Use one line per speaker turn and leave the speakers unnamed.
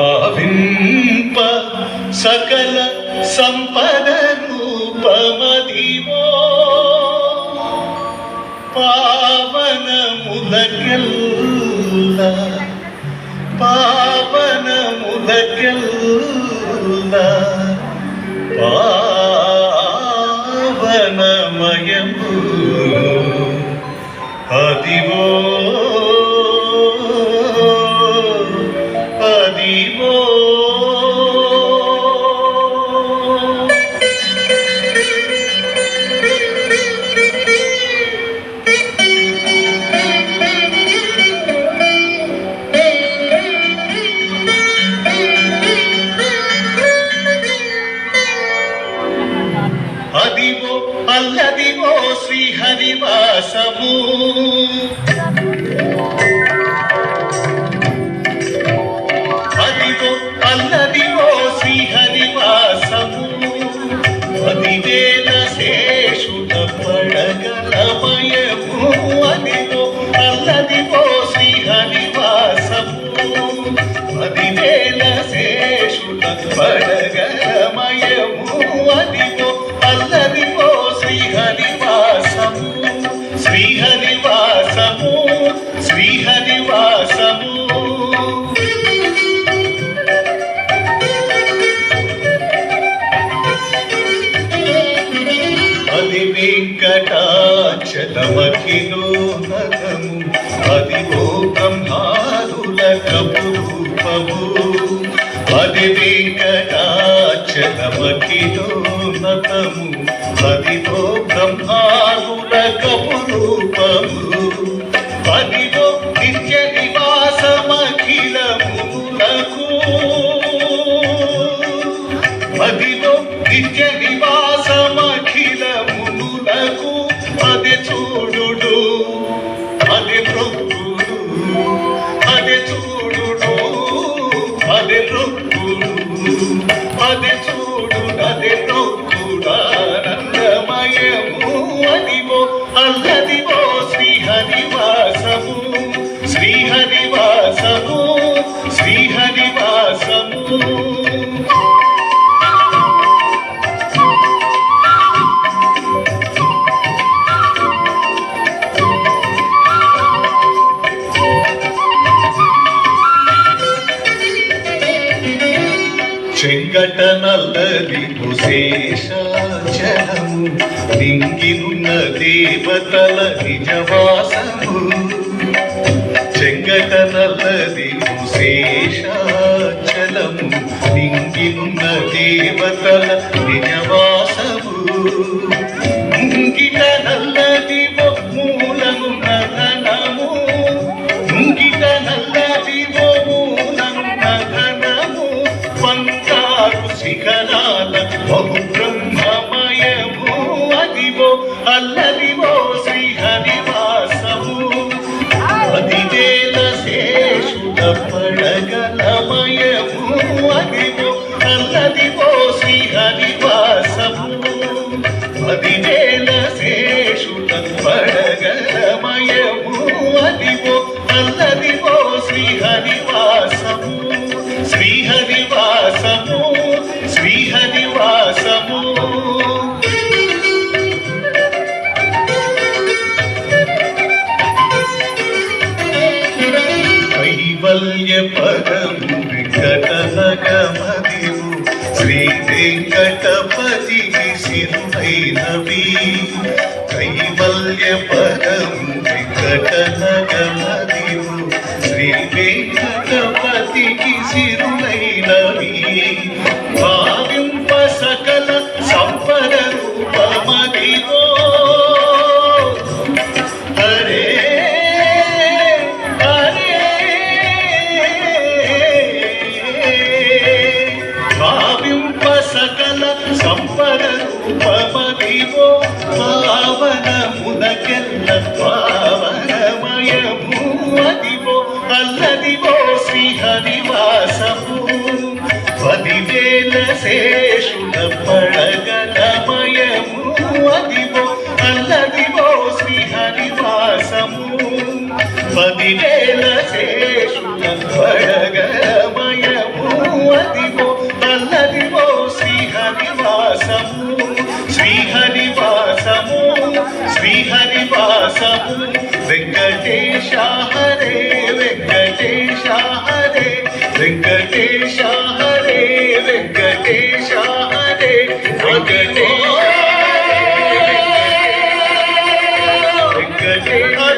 భావింప సకల సంపద రూపమదివో పావనములకెల్లా పావనములకెల్లా పావనమయము అదివో అదివో అదివో అల్లదివో శ్రీహరివాసము అదివో అల్లదివో శ్రీహరివాసము పదివేల శేషుల పడగలమయము అదివో అల్లదివో శ్రీహరివాసము పదివేల శేషుల పడగలమయము అదివో అల్లదివో శ్రీహరివాసము శ్రీహరివాసము శ్రీహరివాసము అది వెంకటాచలమఖిలో నగము అదివో బ్రహ్మారుల కపురూపము అది వెంకటాచలమఖిలో నగము అదివో బ్రహ్మారుల కపురూపము అదివో నిత్య నివాసమఖిలములకు అదివో నిత్య నివాసమఖిలములకు అది చూడు అది ప్రొక్కుడు అది చూడు అది ప్రొక్కుడు అది చూడు అది ప్రొక్కుడానందమయము అదివో అల్లదివో శ్రీహరివాసము శ్రీహరివాసము శ్రీహరివాసము చెంగట నల్లది శేషాచలము నింగినున్న దేవతల నిజవాసము చెంగట నల్లది శేషాచలము నింగినున్న దేవతల నిజవాసము ముంగిట నల్లది మూలము నగనము ముంగిట నల్లది మూలము నగనము బంగారు శిఖరాల బహు బ్రహ్మమయము అదివో అల్లదివో శ్రీహరివాసము పదివేల శేషుల పడగలమయము అదివో అల్లదివో శ్రీహరివాసము పదివేల శేషుల పడగలమయము అదివో అల్లదివో శ్రీహరివాసము శ్రీహరివాసము శ్రీహరివాసము కైవల్య పదము వెంకటనగమదివు శ్రీ వెంకటపతికి సిరునైనవి కైవల్య పదము వెంకటనగమదివు శ్రీ వెంకటపతికి సిరునైనవి భావింప సకల సంపద రూపమదివో హరే హరే భావింప సకల సంపద రూపమదివో పావనమునకెల్ల పావనమయము అదివో అల్లదివో శ్రీహరివాసము పదివేల శేషుల పడగల శ్రీహరివాసము శ్రీహరివాసము శ్రీహరివాసము వెంకటేశ హరే వెంకటేశ హరే వెంకటేశ హరే వెంకటేశ హరే వెంకటేశ వెంకటేశ